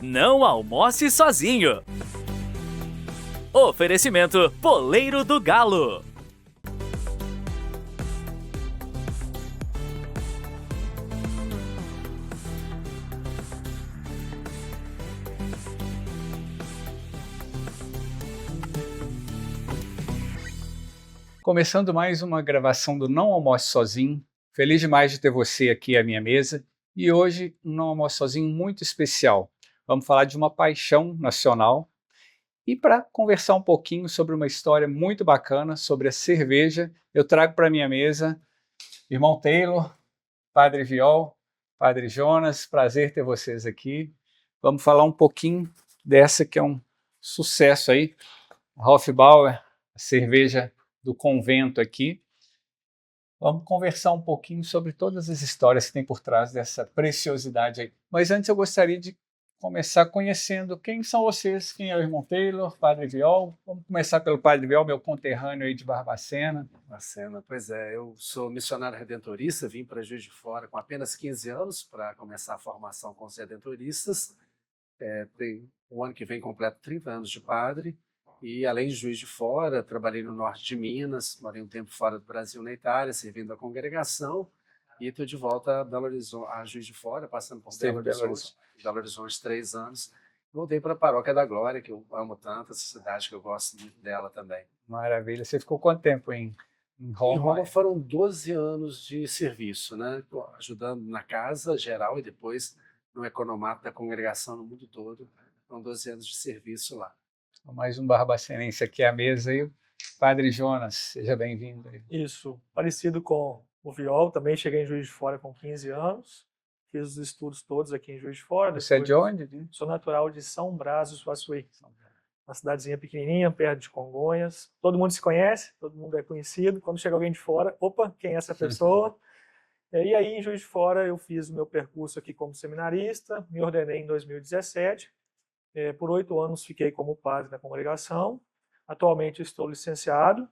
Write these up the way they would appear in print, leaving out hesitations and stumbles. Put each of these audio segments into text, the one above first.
Não almoce sozinho. Oferecimento Poleiro do Galo. Começando mais uma gravação do Não Almoce Sozinho. Feliz demais de ter você aqui à minha mesa. E hoje, um Não Almoce Sozinho muito especial. Vamos falar de uma paixão nacional. E para conversar um pouquinho sobre uma história muito bacana sobre a cerveja, eu trago para a minha mesa irmão Taylor, Padre Viol, Padre Jonas. Prazer ter vocês aqui. Vamos falar um pouquinho dessa que é um sucesso aí. Hofbräu, a cerveja do convento aqui. Vamos conversar um pouquinho sobre todas as histórias que tem por trás dessa preciosidade aí. Mas antes eu gostaria de começar conhecendo quem são vocês, quem é o irmão Taylor, Padre Viol. Vamos começar pelo Padre Viol, meu conterrâneo aí de Barbacena. Barbacena, pois é, eu sou missionário redentorista, vim para Juiz de Fora com apenas 15 anos para começar a formação com os redentoristas. Tem o ano que vem completo 30 anos de padre. E além de Juiz de Fora, trabalhei no norte de Minas, morei um tempo fora do Brasil, na Itália, servindo a congregação, e estou de volta a Belo Horizonte, a Juiz de Fora, passando por Belo Horizonte 3 anos. Voltei para a Paróquia da Glória, que eu amo tanto, essa cidade que eu gosto muito dela também. Maravilha. Você ficou quanto tempo em Roma? Em Roma foram 12 anos de serviço, né? Ajudando na casa geral e depois no economato da congregação no mundo todo. Foram 12 anos de serviço lá. Mais um barbacenense aqui à mesa aí. Padre Jonas, seja bem-vindo. Isso, parecido com o Viol, também cheguei em Juiz de Fora com 15 anos, fiz os estudos todos aqui em Juiz de Fora. Você é de onde? Sou natural de São Brás do Suaçuí, uma cidadezinha pequenininha, perto de Congonhas. Todo mundo se conhece, todo mundo é conhecido. Quando chega alguém de fora, opa, quem é essa pessoa? E aí, em Juiz de Fora, eu fiz o meu percurso aqui como seminarista, me ordenei em 2017. Por 8 anos fiquei como padre da congregação. Atualmente estou licenciado.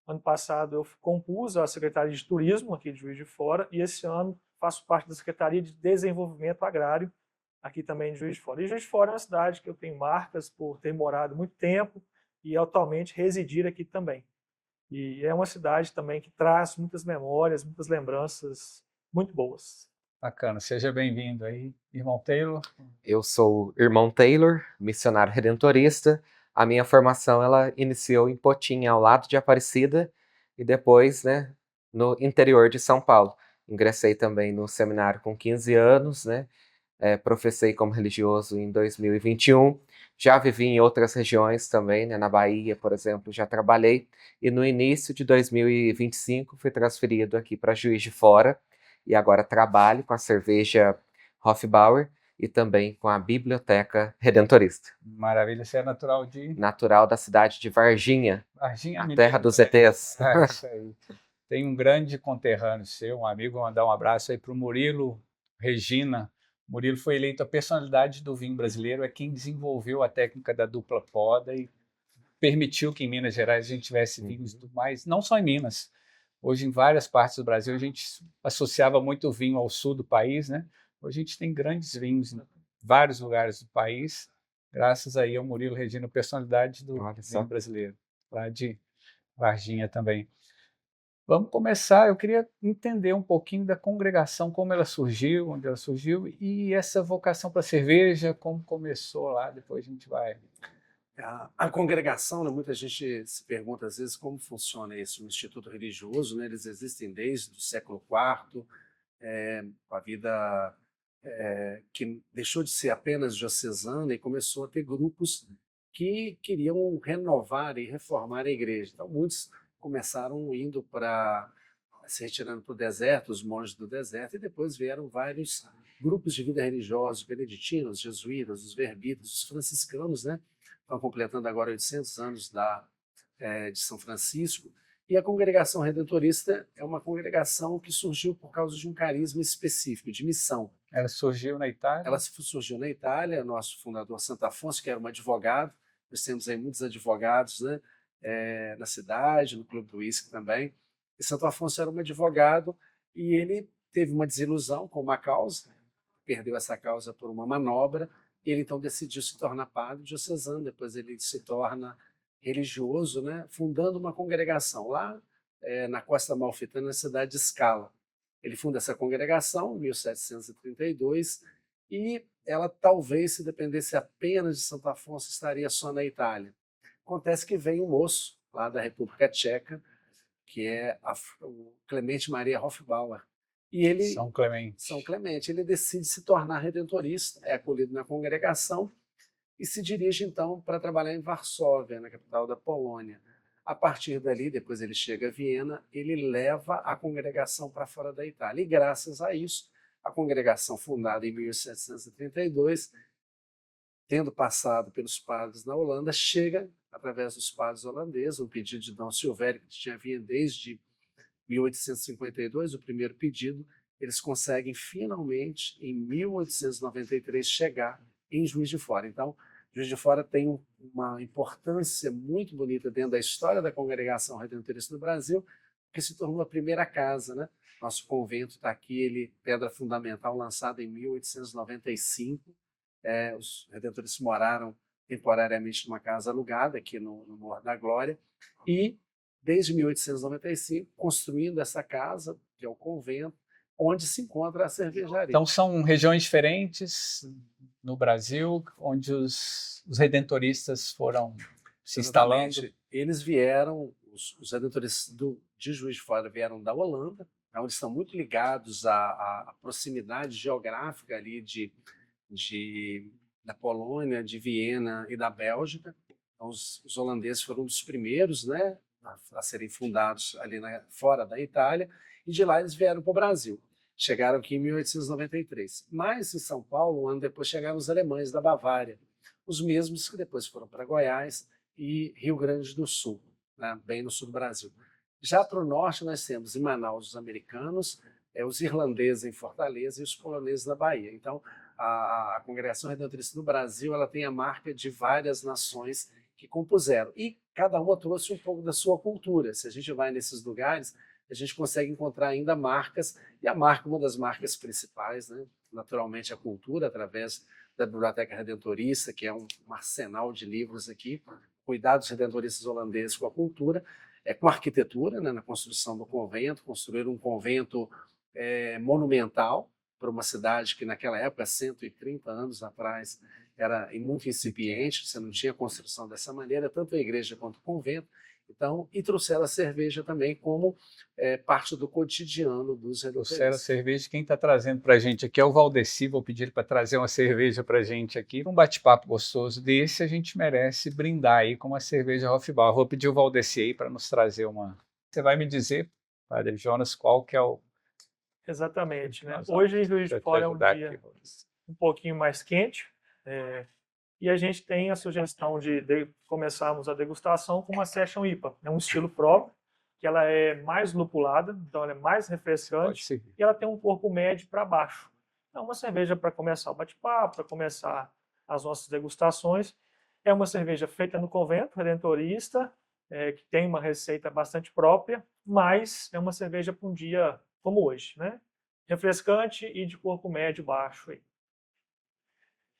Ano passado eu compus a Secretaria de Turismo aqui de Juiz de Fora e esse ano faço parte da Secretaria de Desenvolvimento Agrário aqui também de Juiz de Fora. E Juiz de Fora é uma cidade que eu tenho marcas por ter morado muito tempo e atualmente residir aqui também. E é uma cidade também que traz muitas memórias, muitas lembranças muito boas. Bacana, seja bem-vindo aí, irmão Taylor. Eu sou o irmão Taylor, missionário redentorista. A minha formação ela iniciou em Potinha, ao lado de Aparecida, e depois, né, no interior de São Paulo. Ingressei também no seminário com 15 anos, né, professei como religioso em 2021. Já vivi em outras regiões também, né, na Bahia, por exemplo, já trabalhei. E no início de 2025 fui transferido aqui para Juiz de Fora, e agora trabalho com a cerveja Hofbräu e também com a Biblioteca Redentorista. Maravilha, você é natural de? Natural da cidade de Varginha, Varginha, a terra dos ETs. Isso aí. Tem um grande conterrâneo seu, um amigo, vou mandar um abraço aí para o Murilo Regina. Murilo foi eleito a personalidade do vinho brasileiro, é quem desenvolveu a técnica da dupla poda e permitiu que em Minas Gerais a gente tivesse vinhos do mais, não só em Minas. Hoje, em várias partes do Brasil, a gente associava muito o vinho ao sul do país, né? Hoje a gente tem grandes vinhos em vários lugares do país, graças aí ao Murilo Regina, personalidade do vinho brasileiro, lá de Varginha também. Vamos começar, eu queria entender um pouquinho da congregação, como ela surgiu, onde ela surgiu, e essa vocação para cerveja, como começou lá, depois a gente vai... A congregação, né, muita gente se pergunta às vezes como funciona esse instituto religioso, né? Eles existem desde o século IV, com a vida que deixou de ser apenas diocesana e começou a ter grupos que queriam renovar e reformar a igreja. Então muitos começaram indo se retirando para o deserto, os monges do deserto, e depois vieram vários grupos de vida religiosa, os beneditinos, os jesuítas, os verbitas, os franciscanos, né? Estão completando agora 800 anos de São Francisco, e a congregação redentorista é uma congregação que surgiu por causa de um carisma específico, de missão. Ela surgiu na Itália? Ela surgiu na Itália, nosso fundador Santo Afonso, que era um advogado, nós temos aí muitos advogados, né, na cidade, no Clube do Uísque também, e Santo Afonso era um advogado e ele teve uma desilusão com uma causa, perdeu essa causa por uma manobra, Ele então decidiu se tornar padre diocesano, depois ele se torna religioso, né, fundando uma congregação lá na Costa Amalfitana, na cidade de Scala. Ele funda essa congregação em 1732 e ela talvez, se dependesse apenas de Santo Afonso, estaria só na Itália. Acontece que vem um moço lá da República Tcheca, que é o Clemente Maria Hofbauer. E ele, São Clemente. São Clemente, ele decide se tornar redentorista, é acolhido na congregação e se dirige então para trabalhar em Varsóvia, na capital da Polônia. A partir dali, depois ele chega a Viena, ele leva a congregação para fora da Itália. E graças a isso, a congregação fundada em 1732, tendo passado pelos padres na Holanda, chega, através dos padres holandeses, um pedido de Dom Silvério, que tinha vindo desde 1852, o primeiro pedido, eles conseguem finalmente, em 1893, chegar em Juiz de Fora. Então, Juiz de Fora tem uma importância muito bonita dentro da história da Congregação Redentorista do Brasil, que se tornou a primeira casa, né? Nosso convento está aqui, ele pedra fundamental, lançado em 1895. Os redentoristas moraram temporariamente numa casa alugada aqui no Morro da Glória e, desde 1895, construindo essa casa, que é o convento, onde se encontra a cervejaria. Então são regiões diferentes no Brasil, onde os redentoristas foram se instalando. Exatamente. Eles vieram, os redentoristas de Juiz de Fora vieram da Holanda, onde estão muito ligados à proximidade geográfica ali da Polônia, de Viena e da Bélgica. Então, os holandeses foram um dos primeiros, né, a serem fundados ali fora da Itália, e de lá eles vieram para o Brasil. Chegaram aqui em 1893. Mas em São Paulo, um ano depois, chegaram os alemães da Bavária, os mesmos que depois foram para Goiás e Rio Grande do Sul, né, bem no sul do Brasil. Já para o norte, nós temos em Manaus os americanos, os irlandeses em Fortaleza e os poloneses na Bahia. Então, a Congregação Redentorista do Brasil ela tem a marca de várias nações que compuseram. E cada uma trouxe um pouco da sua cultura. Se a gente vai nesses lugares, a gente consegue encontrar ainda marcas, e uma das marcas principais, né, naturalmente a cultura, através da Biblioteca Redentorista, que é um arsenal de livros aqui, cuidados redentoristas holandeses com a cultura, com a arquitetura, né, na construção do convento, construir um convento monumental para uma cidade que naquela época, 130 anos atrás, era muito incipiente, você não tinha construção dessa maneira, tanto a igreja quanto o convento. Então, e trouxeram a cerveja também como parte do cotidiano dos redentoristas. Trouxeram a cerveja. Quem está trazendo para a gente aqui é o Valdeci. Vou pedir ele para trazer uma cerveja para a gente aqui. Um bate-papo gostoso desse, a gente merece brindar aí com uma cerveja Hofbauer. Vou pedir o Valdeci aí para nos trazer uma. Você vai me dizer, Padre Jonas, qual que é o... Exatamente, né? Hoje em Juiz de Fora é um dia aqui, um pouquinho mais quente, e a gente tem a sugestão de começarmos a degustação com uma Session IPA. É um estilo próprio, que ela é mais lupulada, então ela é mais refrescante, e ela tem um corpo médio para baixo. É uma cerveja para começar o bate-papo, para começar as nossas degustações. É uma cerveja feita no convento redentorista, que tem uma receita bastante própria, mas é uma cerveja para um dia como hoje, né? Refrescante e de corpo médio baixo. Aí.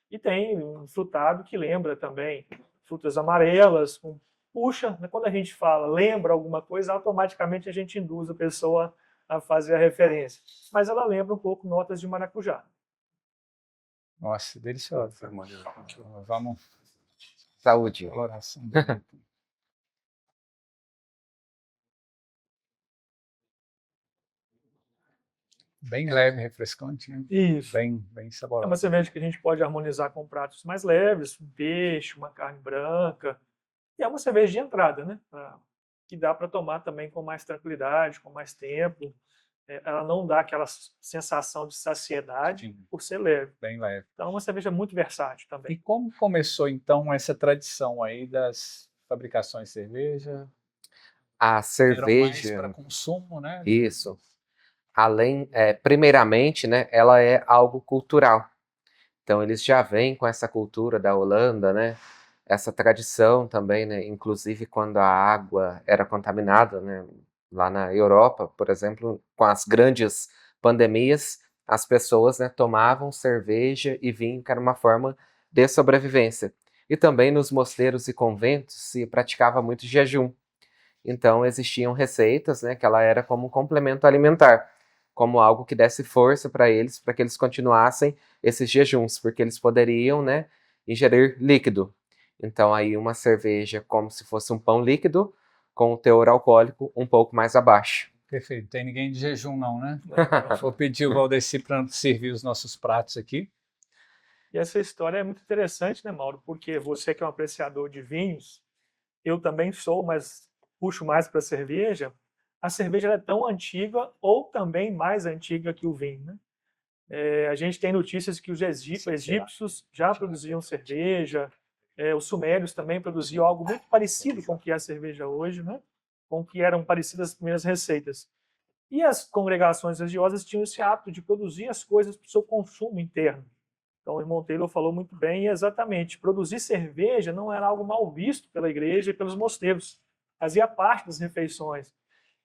E tem um frutado que lembra também frutas amarelas, puxa, quando a gente fala lembra alguma coisa, automaticamente a gente induz a pessoa a fazer a referência. Mas ela lembra um pouco notas de maracujá. Nossa, delicioso. Vamos. Saúde. Coloração. Bem leve, refrescante, né? Isso. Bem saborosa. É uma cerveja que a gente pode harmonizar com pratos mais leves, um peixe, uma carne branca. E é uma cerveja de entrada, né? Que dá para tomar também com mais tranquilidade, com mais tempo. Ela não dá aquela sensação de saciedade. Sim. Por ser leve. Bem leve. Então é uma cerveja muito versátil também. E como começou então essa tradição aí das fabricações de cerveja? A cerveja para consumo, né? Isso. Primeiramente, né, ela é algo cultural. Então eles já vêm com essa cultura da Holanda, né? Essa tradição também, né? Inclusive quando a água era contaminada, né? Lá na Europa, por exemplo, com as grandes pandemias, as pessoas, né, tomavam cerveja e vinho, que era uma forma de sobrevivência. E também nos mosteiros e conventos se praticava muito jejum. Então existiam receitas, né, que ela era como um complemento alimentar, como algo que desse força para que eles continuassem esses jejuns, porque eles poderiam, né, ingerir líquido. Então aí uma cerveja como se fosse um pão líquido, com o teor alcoólico um pouco mais abaixo. Perfeito. Tem ninguém de jejum não, né? Vou pedir o Valdeci para servir os nossos pratos aqui. E essa história é muito interessante, né, Mauro? Porque você que é um apreciador de vinhos, eu também sou, mas puxo mais para a cerveja. A cerveja ela é tão antiga ou também mais antiga que o vinho, né? A gente tem notícias que os egípcios já produziam cerveja, os sumérios também produziam algo muito parecido com o que é a cerveja hoje, né? Com o que eram parecidas as primeiras receitas. E as congregações religiosas tinham esse hábito de produzir as coisas para o seu consumo interno. Então, o irmão Taylor falou muito bem, e exatamente, produzir cerveja não era algo mal visto pela igreja e pelos mosteiros. Fazia parte das refeições.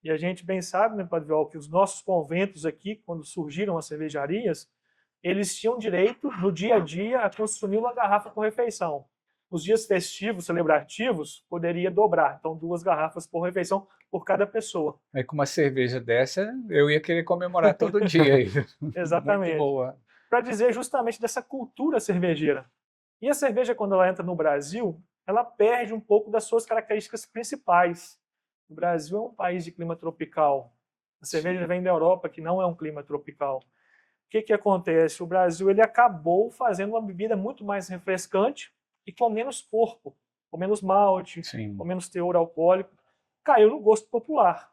E a gente bem sabe, né, Padre Viol, que os nossos conventos aqui, quando surgiram as cervejarias, eles tinham direito, no dia a dia, a consumir uma garrafa por refeição. Nos dias festivos, celebrativos, poderia dobrar. Então, 2 garrafas por refeição por cada pessoa. Aí com uma cerveja dessa, eu ia querer comemorar todo dia aí. Exatamente. Muito boa. Para dizer justamente dessa cultura cervejeira. E a cerveja, quando ela entra no Brasil, ela perde um pouco das suas características principais. O Brasil é um país de clima tropical. A cerveja vem da Europa, que não é um clima tropical. O que acontece? O Brasil ele acabou fazendo uma bebida muito mais refrescante e com menos corpo, com menos malte, Sim. com menos teor alcoólico. Caiu no gosto popular.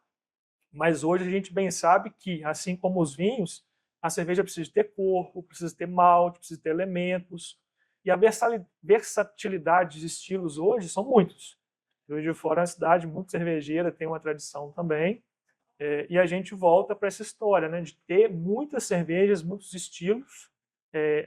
Mas hoje a gente bem sabe que, assim como os vinhos, a cerveja precisa ter corpo, precisa ter malte, precisa ter elementos. E a versatilidade de estilos hoje são muitos. Juiz de Fora é uma cidade muito cervejeira, tem uma tradição também. E a gente volta para essa história, né, de ter muitas cervejas, muitos estilos.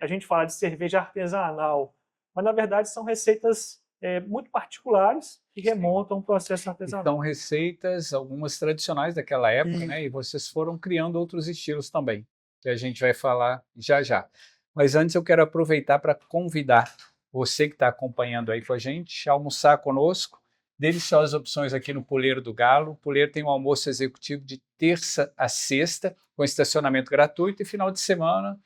A gente fala de cerveja artesanal, mas na verdade são receitas muito particulares que remontam ao processo artesanal. São receitas, algumas tradicionais daquela época, né? E vocês foram criando outros estilos também, que a gente vai falar já já. Mas antes eu quero aproveitar para convidar você que está acompanhando aí com a gente a almoçar conosco. Deliciosas opções aqui no Puleiro do Galo. O Puleiro tem um almoço executivo de terça a sexta, com estacionamento gratuito, e final de semana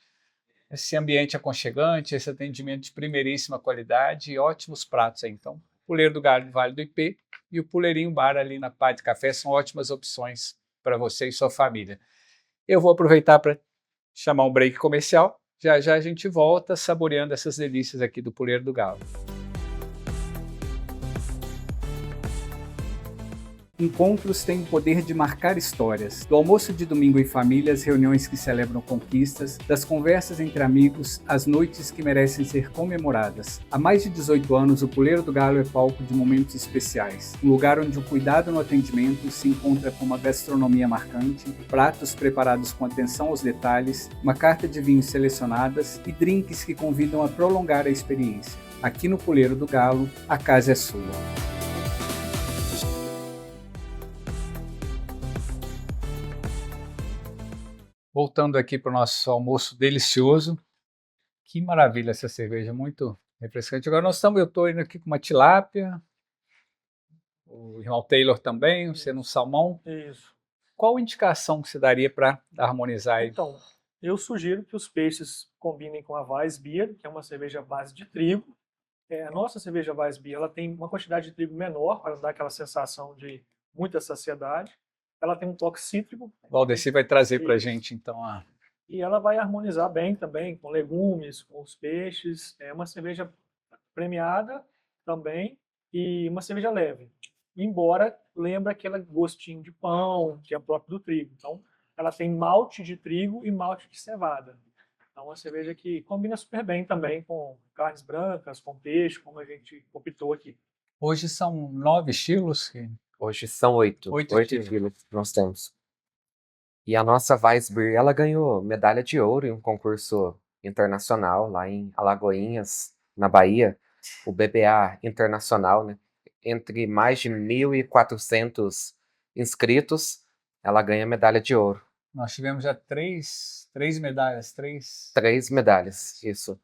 esse ambiente aconchegante, esse atendimento de primeiríssima qualidade e ótimos pratos aí. Então, Puleiro do Galo, Vale do Ipê, e o Puleirinho Bar ali na Pá de Café são ótimas opções para você e sua família. Eu vou aproveitar para chamar um break comercial. Já já a gente volta saboreando essas delícias aqui do Puleiro do Galo. Encontros têm o poder de marcar histórias. Do almoço de domingo em família, às reuniões que celebram conquistas, das conversas entre amigos, às noites que merecem ser comemoradas. Há mais de 18 anos, o Puleiro do Galo é palco de momentos especiais. Um lugar onde o cuidado no atendimento se encontra com uma gastronomia marcante, pratos preparados com atenção aos detalhes, uma carta de vinhos selecionadas e drinks que convidam a prolongar a experiência. Aqui no Puleiro do Galo, a casa é sua. Voltando aqui para o nosso almoço delicioso. Que maravilha essa cerveja, muito refrescante. Agora eu estou indo aqui com uma tilápia, o irmão Taylor também, você no salmão. Isso. Qual indicação que você daria para harmonizar aí? Então, eu sugiro que os peixes combinem com a Weissbier, que é uma cerveja à base de trigo. A nossa cerveja Weissbier, ela tem uma quantidade de trigo menor, para dar aquela sensação de muita saciedade. Ela tem um toque cítrico. O Valdeci vai trazer para a gente, então, a... E ela vai harmonizar bem também com legumes, com os peixes. É uma cerveja premiada também e uma cerveja leve. Embora lembra aquele gostinho de pão, que é próprio do trigo. Então, ela tem malte de trigo e malte de cevada. Então, uma cerveja que combina super bem também com carnes brancas, com peixe, como a gente optou aqui. Hoje são 9 estilos? Hoje são 8 estilos que nós temos. E a nossa Weissbier, ela ganhou medalha de ouro em um concurso internacional lá em Alagoinhas, na Bahia, o BBA Internacional, né? Entre mais de 1.400 inscritos, ela ganha medalha de ouro. Nós tivemos já três medalhas, 3 medalhas, isso.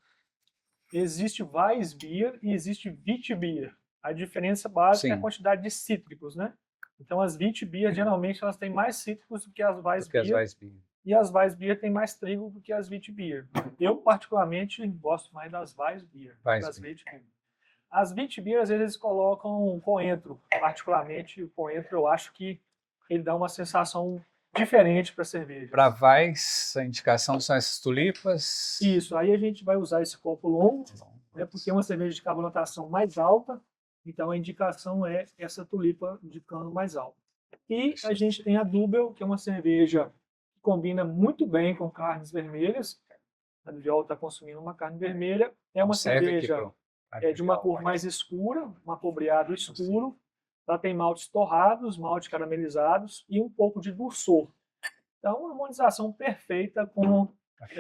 Existe Weissbier e existe Witbier. A diferença básica é a Sim. quantidade de cítricos, né? Então as Witbier geralmente elas têm mais cítricos do que as Do que as Weissbier Weissbier. e as Weissbier têm mais trigo do que as Witbier. Eu particularmente gosto mais das Weissbier, do que das Weissbier. Witbier. As Witbier às vezes eles colocam coentro, particularmente o coentro eu acho que ele dá uma sensação diferente para a cerveja. Para Weiss, a indicação são essas tulipas. Isso, aí a gente vai usar esse copo longo, né, porque é uma cerveja de carbonatação mais alta, então a indicação é essa tulipa de cano mais alta. E a gente tem a Dubbel, que é uma cerveja que combina muito bem com carnes vermelhas. A Dubbel está consumindo uma carne vermelha. É uma Serve aqui cerveja pro- de uma cor mais escura, um apobreado escuro. Ela tem maltes torrados, maltes caramelizados e um pouco de dulçor. Então, uma harmonização perfeita com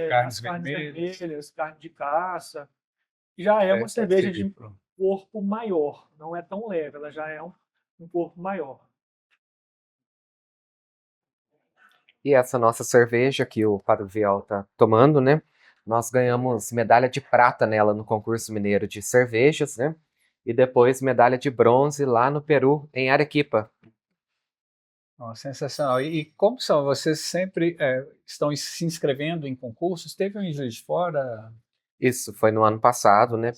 carnes as carnes vermelhas. vermelhas, carne de caça. Já é uma cerveja de corpo maior, não é tão leve, ela já é um corpo maior. E essa nossa cerveja que o Padre Viel tá tomando, né? Nós ganhamos medalha de prata nela no concurso mineiro de cervejas, né? E depois medalha de bronze lá no Peru, em Arequipa. Oh, sensacional. E como são? Vocês sempre estão se inscrevendo em concursos? Teve um em Juiz de Fora? Isso foi no ano passado, né?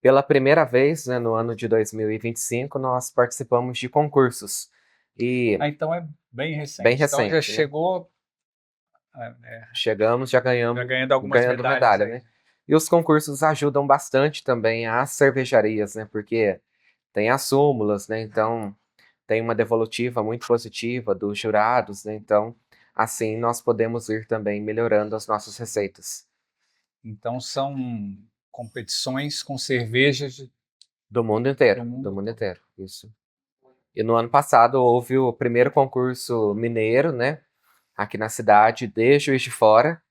Pela primeira vez, né, no ano de 2025, nós participamos de concursos. E Então é bem recente. Bem Então recente, já né? chegou chegamos, já ganhamos, já ganhando algumas medalhas medalha, aí. né? E os concursos ajudam bastante também as cervejarias, né? Porque tem as súmulas, né? Então tem uma devolutiva muito positiva dos jurados, né? Então assim nós podemos ir também melhorando as nossas receitas. Então são competições com cervejas Do mundo inteiro, Do mundo do mundo inteiro, isso. E no ano passado houve o primeiro concurso mineiro, né? Aqui na cidade de Juiz de Fora.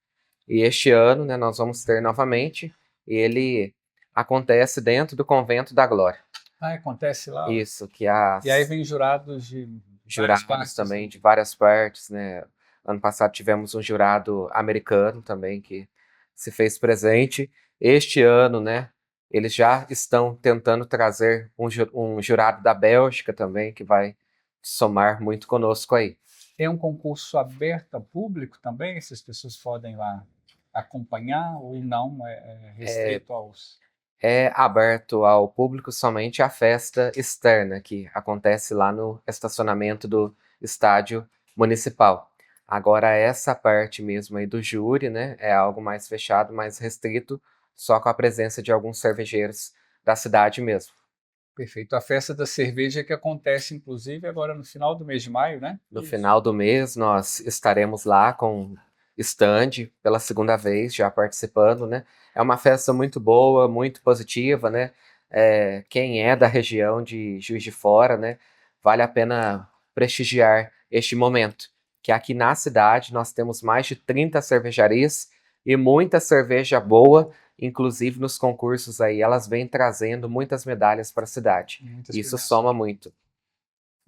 E este ano, né, nós vamos ter novamente. E ele acontece dentro do Convento da Glória. acontece lá. Isso, que as E aí vem jurados de várias jurados partes, também né? de várias partes, né? Ano passado tivemos um jurado americano também que se fez presente. Este ano, né, eles já estão tentando trazer um jurado da Bélgica também, que vai somar muito conosco aí. É um concurso aberto ao público também? Essas pessoas podem lá acompanhar ou não? É restrito aos... É aberto ao público somente a festa externa, que acontece lá no estacionamento do estádio municipal. Agora, essa parte mesmo aí do júri, né, é algo mais fechado, mais restrito, só com a presença de alguns cervejeiros da cidade mesmo. Perfeito. A festa da cerveja que acontece, inclusive, agora no final do mês de maio, né? No Isso. final do mês, nós estaremos lá com stand pela segunda vez, já participando, né? É uma festa muito boa, muito positiva, né? Quem é da região de Juiz de Fora, né? Vale a pena prestigiar este momento. Que aqui na cidade nós temos mais de 30 cervejarias e muita cerveja boa, inclusive nos concursos aí, elas vêm trazendo muitas medalhas para a cidade. Muitas Isso premiações. soma muito.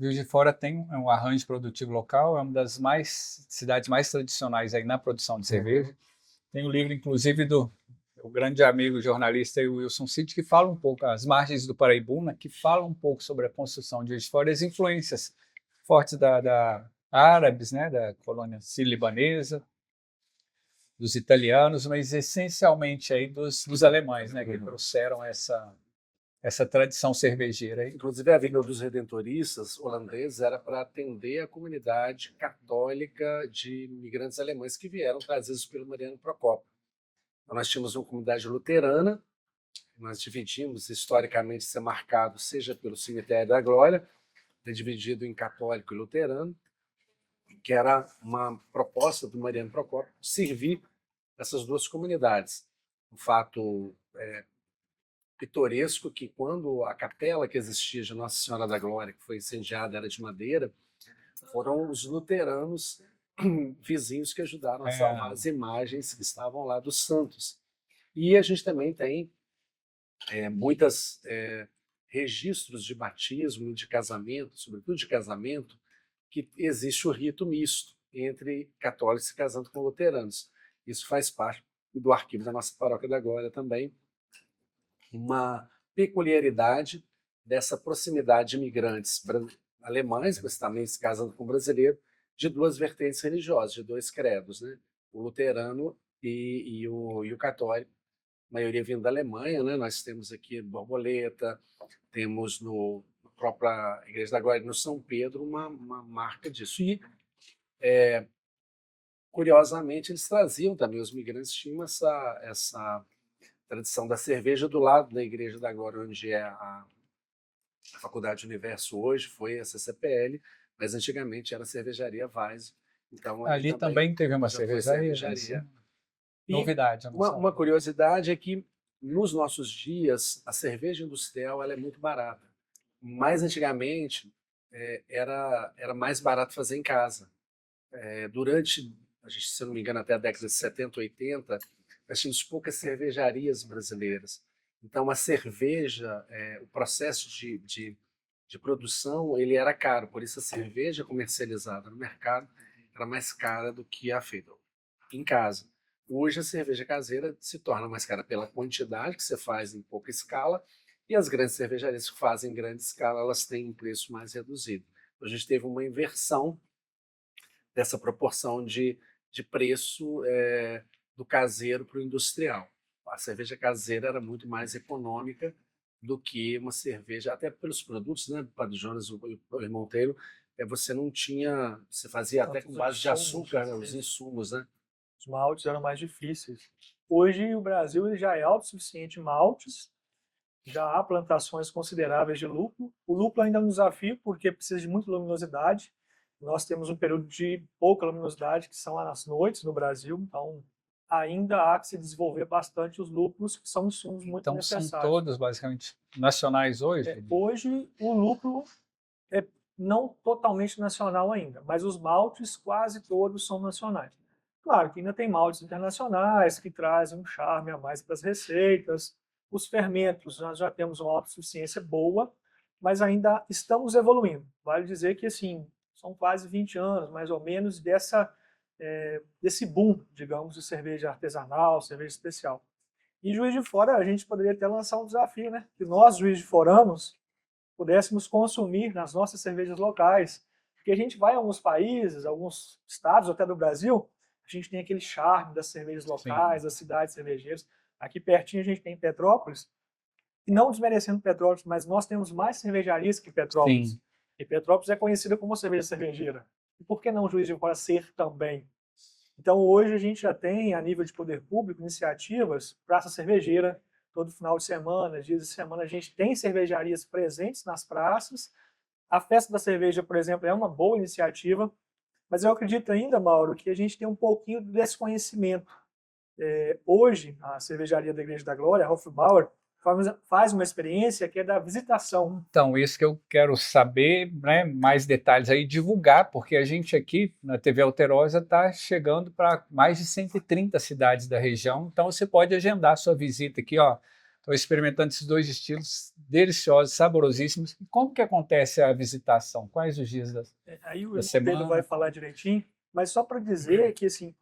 Juiz de Fora tem um arranjo produtivo local, é uma das cidades mais tradicionais aí na produção de cerveja. Tem um livro, inclusive, do grande amigo jornalista aí, o Wilson Cid, que fala um pouco, As Margens do Paraibuna, que fala um pouco sobre a construção de Juiz de Fora e as influências fortes da árabes, né, da colônia sírio-libanesa, dos italianos, mas essencialmente aí dos alemães, né, que trouxeram essa tradição cervejeira aí. Inclusive, a Vinda dos Redentoristas holandeses era para atender a comunidade católica de imigrantes alemães que vieram trazidos pelo Mariano Procópio. Então, nós tínhamos uma comunidade luterana, nós dividimos historicamente, ser marcado seja pelo Cemitério da Glória, dividido em católico e luterano, que era uma proposta do Mariano Procópio servir essas duas comunidades. Um fato pitoresco que quando a capela que existia de Nossa Senhora da Glória, que foi incendiada, era de madeira, foram os luteranos vizinhos que ajudaram a salvar as imagens que estavam lá dos santos. E a gente também tem muitos registros de batismo, de casamento, sobretudo de casamento, que existe o rito misto entre católicos se casando com luteranos. Isso faz parte do arquivo da nossa Paróquia da Glória também, uma peculiaridade dessa proximidade de imigrantes alemães, mas também se casando com brasileiro, de duas vertentes religiosas, de dois credos, né? O luterano e o católico, a maioria vindo da Alemanha, né? Nós temos aqui Borboleta, temos na própria Igreja da Glória no São Pedro uma marca disso. E, curiosamente, eles traziam também, os migrantes tinham essa tradição da cerveja do lado da Igreja da Glória, onde é a Faculdade Universo hoje, foi a CCPL, mas antigamente era a cervejaria Weiss. Então, Ali também teve uma já foi cervejaria. E Novidade. uma curiosidade é que, nos nossos dias, a cerveja industrial ela é muito barata. Mais antigamente, era mais barato fazer em casa. Durante, se eu não me engano, até a década de 70, 80, nós tínhamos poucas cervejarias brasileiras. Então, a cerveja, o processo de produção, ele era caro. Por isso, a cerveja comercializada no mercado era mais cara do que a feita em casa. Hoje, a cerveja caseira se torna mais cara pela quantidade que você faz em pouca escala, e as grandes cervejarias que fazem em grande escala, elas têm um preço mais reduzido. Então, a gente teve uma inversão dessa proporção de preço do caseiro para o industrial. A cerveja caseira era muito mais econômica do que uma cerveja, até pelos produtos, né, Padre Jonas, o irmão Taylor, você não tinha, você fazia até com base de açúcar, né, os insumos, né? Os maltes eram mais difíceis. Hoje o Brasil ele já é autossuficiente em maltes, já há plantações consideráveis de lúpulo. O lúpulo ainda é um desafio porque precisa de muita luminosidade. Nós temos um período de pouca luminosidade, que são as noites no Brasil, então ainda há que se desenvolver bastante os lúpulos, que são insumos muito necessários. Então são todos basicamente nacionais hoje? Hoje o lúpulo é não totalmente nacional ainda, mas os maltes quase todos são nacionais. Claro que ainda tem maltes internacionais que trazem um charme a mais para as receitas. Os fermentos, nós já temos uma autossuficiência boa, mas ainda estamos evoluindo. Vale dizer que assim, são quase 20 anos, mais ou menos, desse boom, digamos, de cerveja artesanal, cerveja especial. E Juiz de Fora, a gente poderia até lançar um desafio, né? Que nós, Juiz de Foranos, pudéssemos consumir nas nossas cervejas locais. Porque a gente vai a alguns países, alguns estados até do Brasil, a gente tem aquele charme das cervejas locais, das cidades cervejeiras. Aqui pertinho a gente tem Petrópolis, e não desmerecendo Petrópolis, mas nós temos mais cervejarias que Petrópolis. Sim. E Petrópolis é conhecida como cerveja cervejeira. E por que não Juiz de Fora ser também? Então hoje a gente já tem, a nível de poder público, iniciativas, praça cervejeira, todo final de semana, dias de semana, a gente tem cervejarias presentes nas praças. A Festa da Cerveja, por exemplo, é uma boa iniciativa, mas eu acredito ainda, Mauro, que a gente tem um pouquinho de desconhecimento. Hoje, a cervejaria da Igreja da Glória, a Hofbauer, faz uma experiência que é da visitação. Então, isso que eu quero saber, né, mais detalhes aí, divulgar, porque a gente aqui na TV Alterosa está chegando para mais de 130 cidades da região, então você pode agendar a sua visita aqui, ó. Estou experimentando esses dois estilos deliciosos, saborosíssimos. E como que acontece a visitação? Quais os dias Aí o da semana? Pedro vai falar direitinho, mas só para dizer que assim,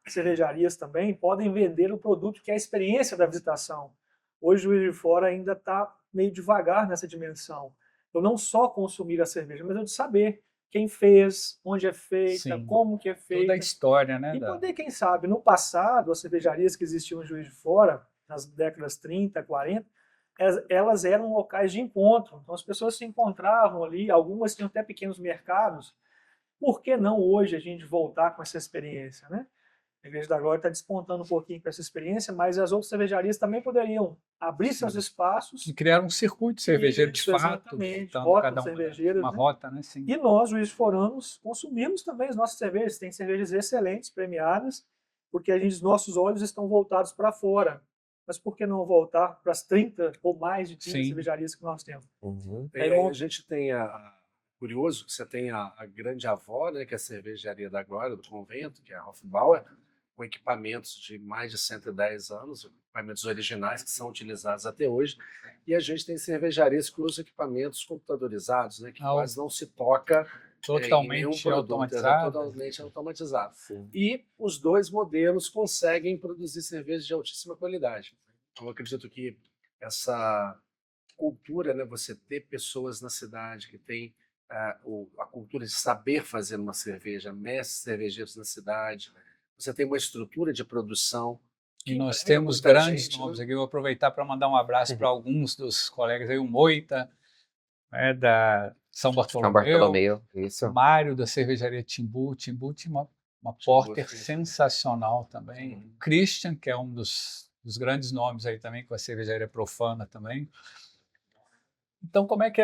cervejarias também podem vender o produto que é a experiência da visitação. Hoje o Juiz de Fora ainda está meio devagar nessa dimensão. Eu não só consumir a cerveja, mas eu de saber quem fez, onde é feita, Sim. como que é feita. Toda a história, né? E poder, quem sabe, no passado, as cervejarias que existiam em Juiz de Fora, nas décadas 30, 40, elas eram locais de encontro. Então as pessoas se encontravam ali, algumas tinham até pequenos mercados. Por que não hoje a gente voltar com essa experiência, né? A Igreja da Glória está despontando um pouquinho com essa experiência, mas as outras cervejarias também poderiam abrir seus espaços. E criar um circuito cervejeiro de fato. Exatamente, Então, rotas cada cervejeiras. uma né? rota, né? Sim. E nós, Juiz de Foranos, consumimos também as nossas cervejas. Tem cervejas excelentes, premiadas, porque os nossos olhos estão voltados para fora. Mas por que não voltar para as 30 ou mais de 30 Sim. cervejarias que nós temos? Uhum. E aí a gente tem curioso que você tem a grande avó, né, que é a cervejaria da Glória, do convento, que é a Hofbauer, com equipamentos de mais de 110 anos, equipamentos originais que são utilizados até hoje, e a gente tem cervejarias que usam equipamentos computadorizados, né, que quase não se toca em nenhum Totalmente produto, automatizado. totalmente automatizado. Sim. E os dois modelos conseguem produzir cervejas de altíssima qualidade. Então, eu acredito que essa cultura, né? Você ter pessoas na cidade que têm a cultura de saber fazer uma cerveja, mestres cervejeiros na cidade. Você tem uma estrutura de produção E que nós emprega temos muita grandes gente, nomes né? aqui. Eu vou aproveitar para mandar um abraço para alguns dos colegas aí, o Moita, né, da São São Bartolomeu, Bartolomeu, isso. Mário da cervejaria Timbu. Timbu tinha uma porter sensacional também. Christian, que é um dos grandes nomes aí também, com a cervejaria Profana também. Então, como é que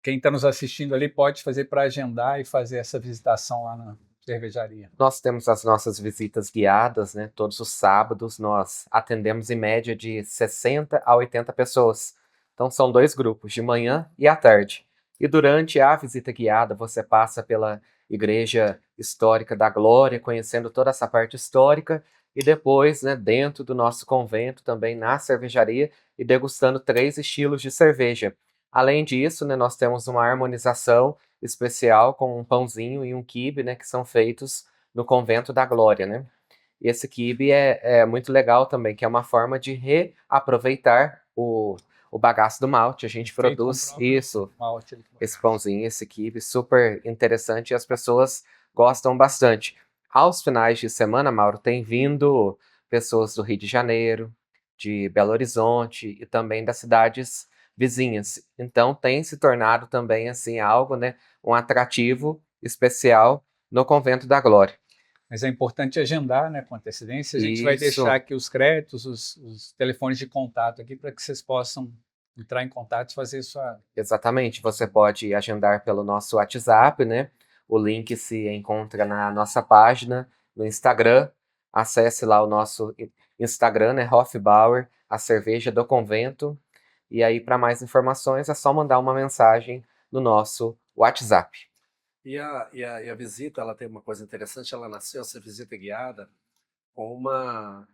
quem está nos assistindo ali pode fazer para agendar e fazer essa visitação lá na cervejaria? Nós temos as nossas visitas guiadas, né? Todos os sábados nós atendemos em média de 60 a 80 pessoas. Então são 2 grupos, de manhã e à tarde. E durante a visita guiada você passa pela Igreja Histórica da Glória, conhecendo toda essa parte histórica, e depois, né, dentro do nosso convento, também na cervejaria, e degustando 3 estilos de cerveja. Além disso, né, nós temos uma harmonização especial com um pãozinho e um quibe, né, que são feitos no Convento da Glória, né? E esse quibe é muito legal também, que é uma forma de reaproveitar o bagaço do malte. A gente Feito com produz o próprio isso, malte ali. esse pãozinho, esse quibe, super interessante, e as pessoas gostam bastante. Aos finais de semana, Mauro, tem vindo pessoas do Rio de Janeiro, de Belo Horizonte e também das cidades vizinhas. Então tem se tornado também assim algo, né, um atrativo especial no Convento da Glória. Mas é importante agendar, né, com antecedência. A gente vai Isso. deixar aqui os créditos, os telefones de contato aqui para que vocês possam entrar em contato e fazer sua... Exatamente, você pode agendar pelo nosso WhatsApp, né? O link se encontra na nossa página no Instagram. Acesse lá o nosso Instagram, né? Hofbauer, a cerveja do convento. E aí, para mais informações, é só mandar uma mensagem no nosso WhatsApp. E a visita, ela tem uma coisa interessante, ela nasceu, essa visita guiada, com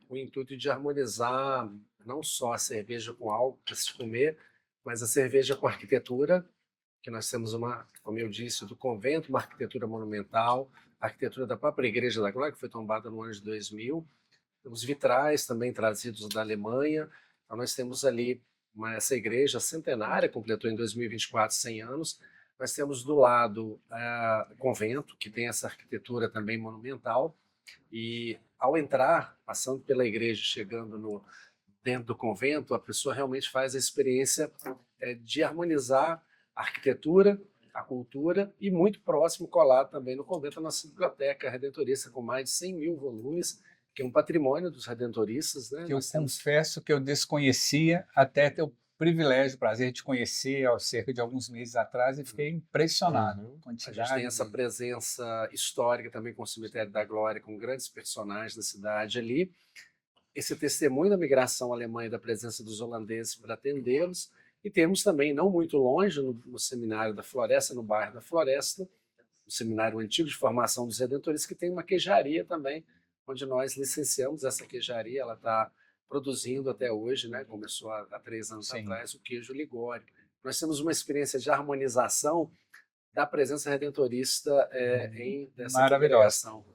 o intuito de harmonizar não só a cerveja com algo para se comer, mas a cerveja com a arquitetura, que nós temos como eu disse, do convento, uma arquitetura monumental, a arquitetura da própria Igreja da Glória, que foi tombada no ano de 2000, os vitrais também trazidos da Alemanha. Então nós temos ali essa igreja centenária, completou em 2024 100 anos. Nós temos do lado o convento, que tem essa arquitetura também monumental, e ao entrar, passando pela igreja, chegando dentro do convento, a pessoa realmente faz a experiência de harmonizar a arquitetura, a cultura, e muito próximo, colado também no convento, a nossa biblioteca redentorista, com mais de 100 mil volumes, que é um patrimônio dos redentoristas, né? Que eu confesso que eu desconhecia até ter o privilégio, o prazer de conhecer há cerca de alguns meses atrás, e fiquei impressionado. A gente tem essa presença histórica também com o Cemitério da Glória, com grandes personagens da cidade ali. Esse testemunho da migração alemã e da presença dos holandeses para atendê-los. E temos também, não muito longe, no Seminário da Floresta, no bairro da Floresta, o Seminário Antigo de Formação dos Redentoristas, que tem uma queijaria também, onde nós licenciamos essa queijaria. Ela está produzindo até hoje, né? Começou há 3 anos atrás, o queijo Ligório. Nós temos uma experiência de harmonização da presença redentorista dessa congregação.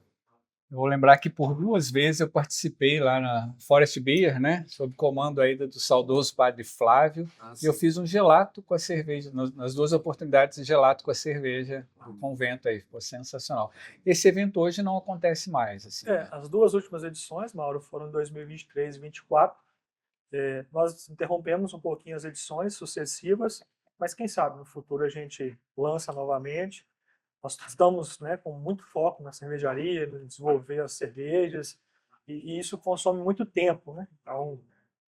Eu vou lembrar que por 2 vezes eu participei lá na Forest Beer, né, sob comando aí do saudoso padre Flávio, e eu fiz um gelato com a cerveja, nas 2 oportunidades, gelato com a cerveja do convento aí, foi sensacional. Esse evento hoje não acontece mais. Assim. As 2 últimas edições, Mauro, foram em 2023 e 2024. Nós interrompemos um pouquinho as edições sucessivas, mas quem sabe no futuro a gente lança novamente. Nós estamos, né, com muito foco na cervejaria, em desenvolver as cervejas, e isso consome muito tempo, né? Então,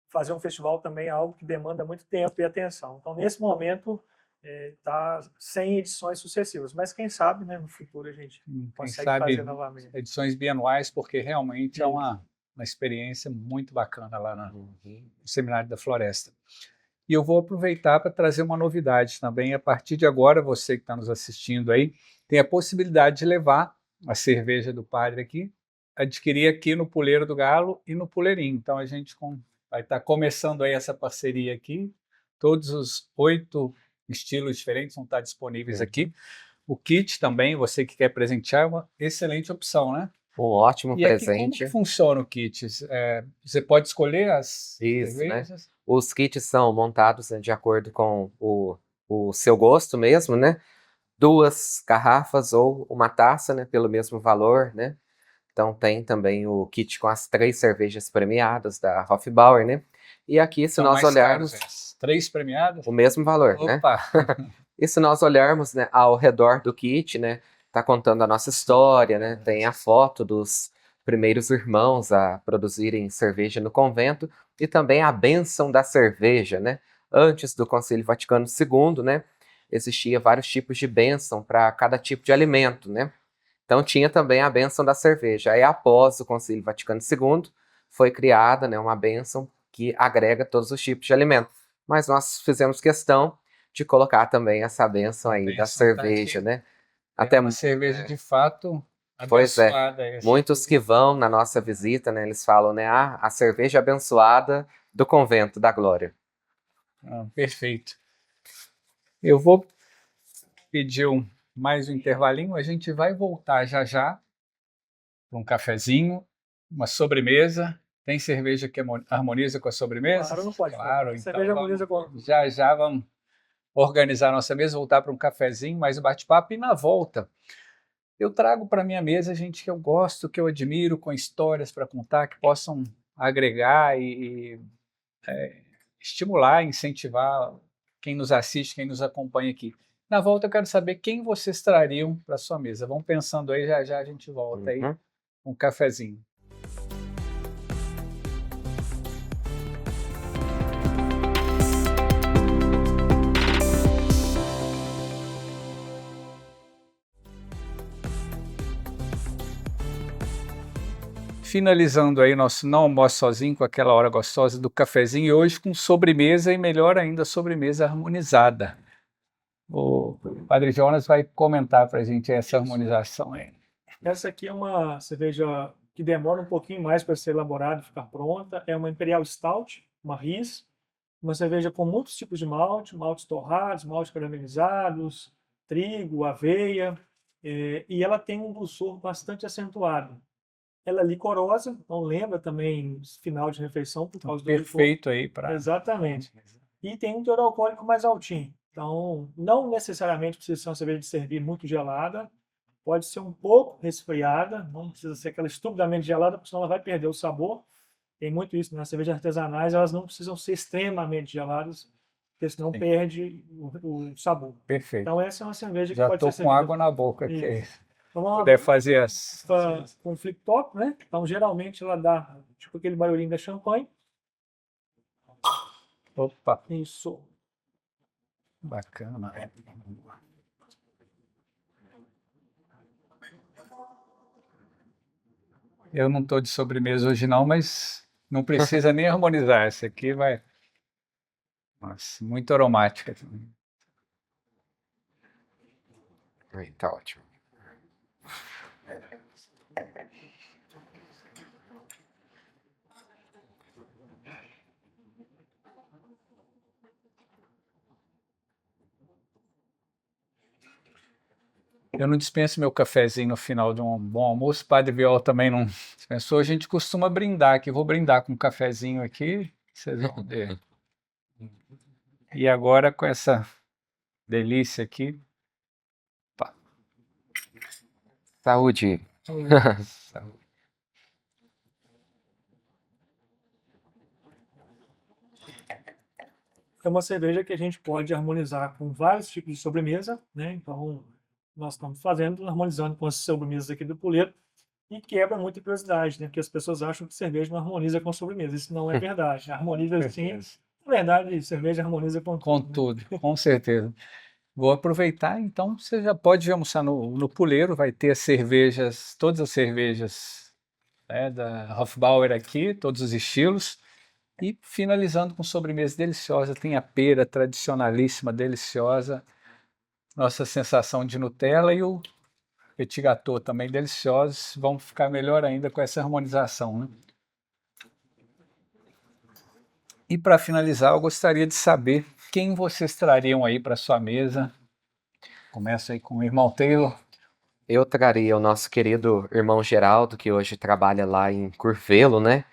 fazer um festival também é algo que demanda muito tempo e atenção. Então, nesse momento, está sem edições sucessivas, mas quem sabe, né, no futuro a gente consegue fazer novamente. Edições bianuais, porque realmente é uma experiência muito bacana lá no Seminário da Floresta. E eu vou aproveitar para trazer uma novidade também. A partir de agora, você que está nos assistindo aí, tem a possibilidade de levar a cerveja do padre aqui, adquirir aqui no Puleiro do Galo e no Puleirinho. Então a gente vai estar começando aí essa parceria aqui. Todos os 8 estilos diferentes vão estar disponíveis aqui. O kit também, você que quer presentear, é uma excelente opção, né? Um ótimo E aqui como presente. que funciona o kit? Você pode escolher as Isso, né? cervejas? Os kits são montados, né, de acordo com o seu gosto mesmo, né? 2 garrafas ou uma taça, né? Pelo mesmo valor, né? Então tem também o kit com as 3 cervejas premiadas da Hofbauer, né? E aqui, se São nós mais caros olharmos, essas. 3 premiadas? o mesmo valor, né? Opa! E se nós olharmos, né, ao redor do kit, né, tá contando a nossa história, né? Tem a foto dos primeiros irmãos a produzirem cerveja no convento e também a bênção da cerveja, né? Antes do Concílio Vaticano II, né, existia vários tipos de bênção para cada tipo de alimento, né? Então tinha também a bênção da cerveja. Aí após o Concílio Vaticano II foi criada, né, uma bênção que agrega todos os tipos de alimento. Mas nós fizemos questão de colocar também essa bênção aí da Bênção tá cerveja, aqui. né? É Até uma cerveja de fato Pois é. abençoada essa. Muitos que vão na nossa visita, né, eles falam, né, a cerveja abençoada do Convento da Glória. Perfeito. Eu vou pedir mais um intervalinho, a gente vai voltar já já para um cafezinho, uma sobremesa. Tem cerveja que harmoniza com a sobremesa? Claro, não pode. Claro, então Cerveja harmoniza com... já já vamos organizar a nossa mesa, voltar para um cafezinho, mais um bate-papo, e na volta eu trago para minha mesa gente que eu gosto, que eu admiro, com histórias para contar, que possam agregar e estimular, incentivar quem nos assiste, quem nos acompanha aqui. Na volta eu quero saber quem vocês trariam para sua mesa. Vão pensando aí, já já a gente volta aí, um cafezinho. Finalizando aí nosso Não Almoce Sozinho com aquela hora gostosa do cafezinho, e hoje com sobremesa, e melhor ainda, sobremesa harmonizada. O Padre Jonas vai comentar para a gente essa harmonização aí. Essa aqui é uma cerveja que demora um pouquinho mais para ser elaborada e ficar pronta. É uma Imperial Stout, uma Ries, uma cerveja com muitos tipos de malte, maltes torrados, maltes caramelizados, trigo, aveia, e ela tem um dulçor bastante acentuado. Ela é licorosa, então lembra também final de refeição por causa do licor. Perfeito aí para. Exatamente. E tem um teor alcoólico mais altinho. Então, não necessariamente precisa ser uma cerveja de servir muito gelada, pode ser um pouco resfriada, não precisa ser aquela estupidamente gelada, porque senão ela vai perder o sabor. Tem muito isso, nas cervejas artesanais elas não precisam ser extremamente geladas, porque senão perde o sabor. Perfeito. Então essa é uma cerveja que Já pode ser estou com água na boca aqui. Vamos Puder fazer as. com flip top, né? Então geralmente ela dá tipo aquele barulhinho da champanhe. Opa, Isso. bacana. Eu não estou de sobremesa hoje não, mas não precisa nem harmonizar. Essa aqui vai. Nossa, muito aromática também. Aí, tá ótimo. Eu não dispenso meu cafezinho no final de um bom almoço. Padre Viola também não dispensou. A gente costuma brindar aqui. Vou brindar com um cafezinho aqui. Vocês vão ver. E agora com essa delícia aqui. Opa. Saúde. Saúde. É uma cerveja que a gente pode harmonizar com vários tipos de sobremesa, né? Então, nós estamos harmonizando com as sobremesas aqui do Puleiro, e quebra muita curiosidade, né? Porque as pessoas acham que cerveja não harmoniza com sobremesa. Isso não é verdade. Harmoniza sim. Na verdade, cerveja harmoniza com tudo. Com tudo, com certeza. Vou aproveitar, então você já pode almoçar no Puleiro, vai ter as cervejas, todas as cervejas, né, da Hofbauer aqui, todos os estilos. E finalizando com sobremesa deliciosa, tem a pera tradicionalíssima, deliciosa, nossa sensação de Nutella, e o petit gâteau também deliciosos, vão ficar melhor ainda com essa harmonização, né? E para finalizar, eu gostaria de saber quem vocês trariam aí para sua mesa. Começa aí com o irmão Taylor. eu traria o nosso querido irmão Geraldo, que hoje trabalha lá em Curvelo, né?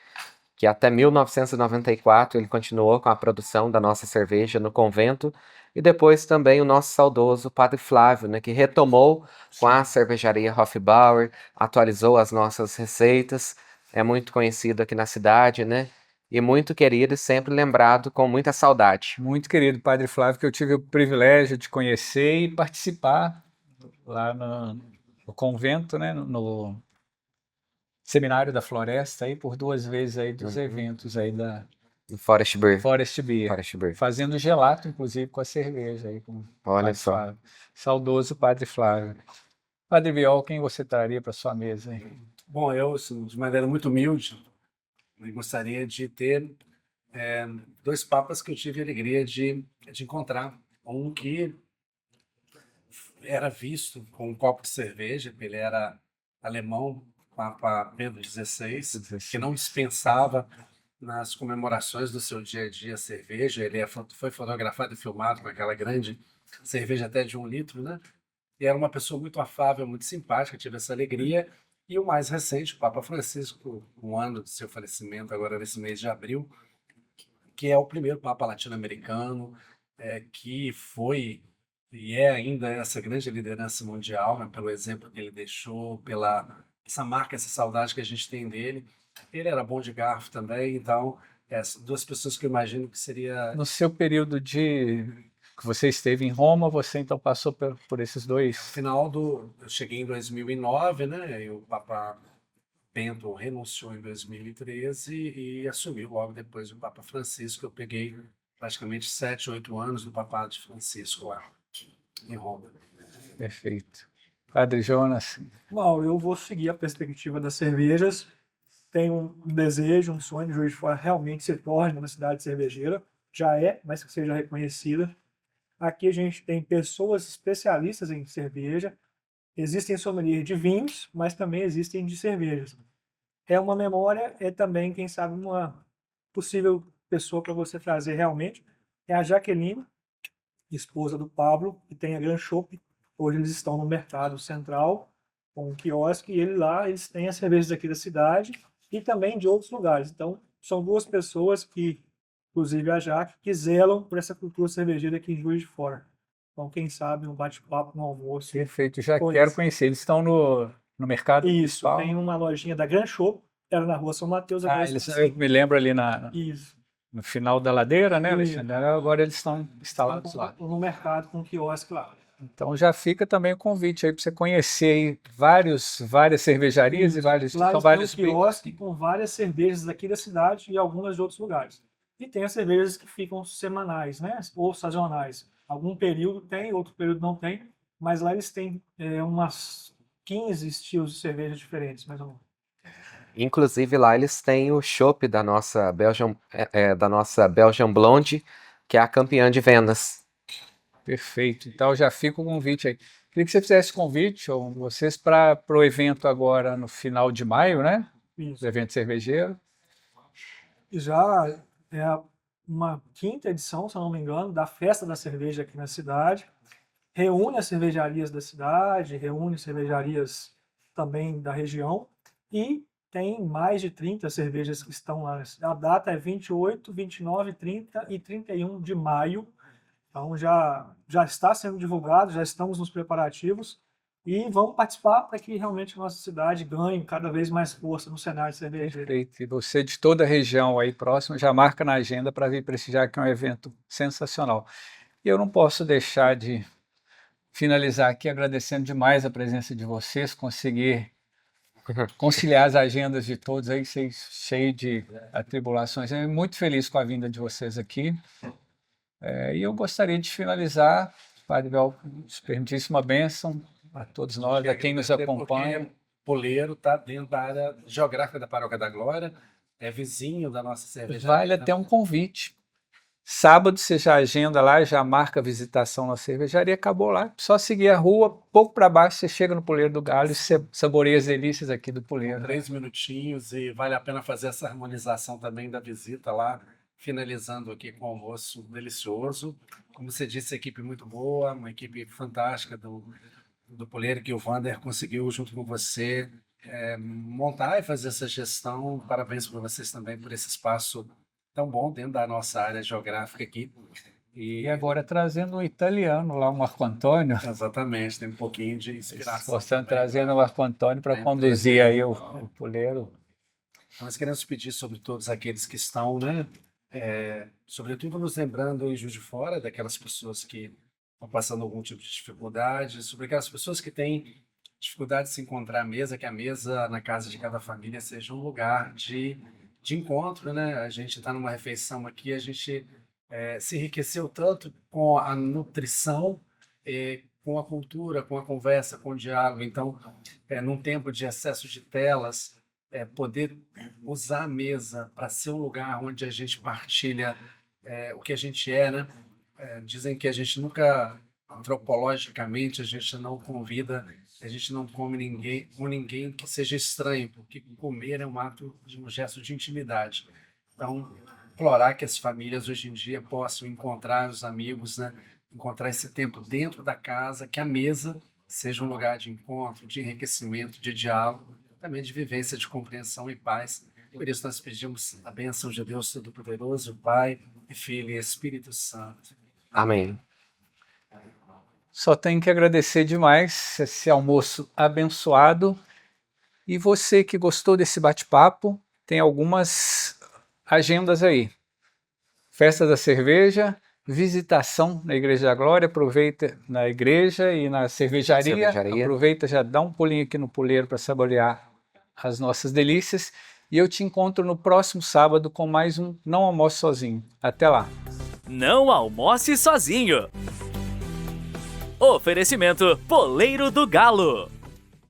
Que até 1994 ele continuou com a produção da nossa cerveja no convento, e depois também o nosso saudoso Padre Flávio, né, que retomou com a cervejaria Hofbauer, atualizou as nossas receitas, é muito conhecido aqui na cidade, né, e muito querido e sempre lembrado com muita saudade. Muito querido Padre Flávio, que eu tive o privilégio de conhecer e participar lá no convento, né, no Seminário da Floresta, aí, por 2 vezes aí dos eventos aí da No Forest Beer. Forest Beer. Forest Beer. Fazendo gelato, inclusive, com a cerveja aí, com o Olha Padre só. Flávio. Saudoso Padre Flávio. Padre Biol, quem você traria para sua mesa aí? Bom, eu, assim, de maneira muito humilde, eu gostaria de ter 2 papas que eu tive a alegria de encontrar. Um que era visto com um copo de cerveja, ele era alemão, Papa Pedro XVI, que não dispensava nas comemorações do seu dia a dia cerveja. Ele foi fotografado e filmado com aquela grande cerveja até de 1 litro, né? E era uma pessoa muito afável, muito simpática, tive essa alegria. E o mais recente, o Papa Francisco, um ano do seu falecimento, agora nesse mês de abril, que é o primeiro Papa latino-americano, que foi e é ainda essa grande liderança mundial, né, pelo exemplo que ele deixou, pela essa marca, essa saudade que a gente tem dele. Ele era bom de garfo também, então, são 2 pessoas que eu imagino que seria... No seu período que você esteve em Roma, você então passou por esses No 2? final eu cheguei em 2009, né, e o Papa Bento renunciou em 2013 e assumiu logo depois o Papa Francisco. Eu peguei praticamente 7, 8 anos do papado de Francisco lá em Roma. Perfeito. Padre Jonas, Bom, eu vou seguir a perspectiva das cervejas. Tenho um desejo, um sonho de Juiz de Fora realmente se torne uma cidade cervejeira. Já é, mas que seja reconhecida. Aqui a gente tem pessoas especialistas em cerveja. Existem sommeliers de vinhos, mas também existem de cervejas. É uma memória, é também, quem sabe, uma possível pessoa para você trazer realmente. É a Jaqueline, esposa do Pablo, que tem a Gran Chopp. Hoje eles estão no mercado central, com um quiosque, e eles têm as cervejas aqui da cidade e também de outros lugares. Então, são 2 pessoas que, inclusive a Jaque, que zelam por essa cultura cervejeira aqui em Juiz de Fora. Então, quem sabe, um bate-papo no almoço. perfeito. Já Pois. quero conhecer. Eles estão no mercado Isso, municipal? tem uma lojinha da Gran Chopp, era na rua São Mateus. Agora Eu me lembro ali Isso. no final da ladeira, né, Isso. Alexandre? Agora eles estão instalados lá. No mercado, com um quiosque lá. Então já fica também o convite aí para você conhecer aí várias cervejarias e Lá são tem vários um quiosque com várias cervejas aqui da cidade e algumas de outros lugares. E tem as cervejas que ficam semanais, né? Ou sazonais. Algum período tem, outro período não tem, mas lá eles têm umas 15 estilos de cerveja diferentes, mais ou menos. Inclusive lá eles têm o chopp da nossa Belgian Blonde, que é a campeã de vendas. Perfeito. Então já fica o convite aí. Queria que você fizesse convite, ou vocês, para o evento agora no final de maio, né? Isso. O evento cervejeiro. E já é uma 5ª edição, se eu não me engano, da Festa da Cerveja aqui na cidade. Reúne as cervejarias da cidade, reúne cervejarias também da região e tem mais de 30 cervejas que estão lá. A data é 28, 29, 30 e 31 de maio. Então já está sendo divulgado, já estamos nos preparativos e vamos participar para que realmente a nossa cidade ganhe cada vez mais força no cenário cervejeiro. Perfeito. E você de toda a região aí próxima já marca na agenda para vir prestigiar, que é um evento sensacional. E eu não posso deixar de finalizar aqui agradecendo demais a presença de vocês, conseguir conciliar as agendas de todos aí, cheio de atribulações. Eu muito feliz com a vinda de vocês aqui. E eu gostaria de finalizar, Padre Bel, se permitisse uma bênção a todos nós, a quem nos acompanha. Porque Poleiro está dentro da área geográfica da Paróquia da Glória, é vizinho da nossa cervejaria. Vale até um convite. Sábado você já agenda lá, já marca a visitação na cervejaria, acabou lá. Só seguir a rua, pouco para baixo, você chega no Poleiro do Galho e você saboreia as delícias aqui do Poleiro. 3 minutinhos e vale a pena fazer essa harmonização também da visita lá, finalizando aqui com o almoço delicioso. Como você disse, equipe muito boa, uma equipe fantástica do Poleiro que o Wander conseguiu, junto com você, montar e fazer essa gestão. Parabéns para vocês também por esse espaço tão bom dentro da nossa área geográfica aqui. E agora trazendo um italiano lá, o Marco Antônio. Exatamente, tem um pouquinho de inspiração. Portanto, também. trazendo o Marco Antônio para Bem conduzir aí o presente. Poleiro. Nós queremos pedir sobre todos aqueles que estão, né, sobretudo nos lembrando em Juiz de Fora, daquelas pessoas que estão passando algum tipo de dificuldade, sobre aquelas pessoas que têm dificuldade de se encontrar à mesa, que a mesa na casa de cada família seja um lugar de encontro, né? A gente está numa refeição aqui, a gente se enriqueceu tanto com a nutrição, com a cultura, com a conversa, com o diálogo. Então, num tempo de excesso de telas, poder usar a mesa para ser um lugar onde a gente partilha o que a gente é, né? Dizem que a gente nunca, antropologicamente, a gente não convida, a gente não come com ninguém que seja estranho, porque comer é um gesto de intimidade. Então, implorar que as famílias hoje em dia possam encontrar os amigos, né? Encontrar esse tempo dentro da casa, que a mesa seja um lugar de encontro, de enriquecimento, de diálogo, também de vivência, de compreensão e paz. Por isso nós pedimos a bênção de Deus Todo-Poderoso, Pai, e Filho e Espírito Santo. Amém. Só tenho que agradecer demais esse almoço abençoado. E você que gostou desse bate-papo, tem algumas agendas aí. Festa da cerveja, visitação na Igreja da Glória, aproveita na igreja e na cervejaria. Aproveita, já dá um pulinho aqui no Poleiro para saborear as nossas delícias. E eu te encontro no próximo sábado com mais um Não Almoce Sozinho. Até lá! Não almoce sozinho. Oferecimento Poleiro do Galo.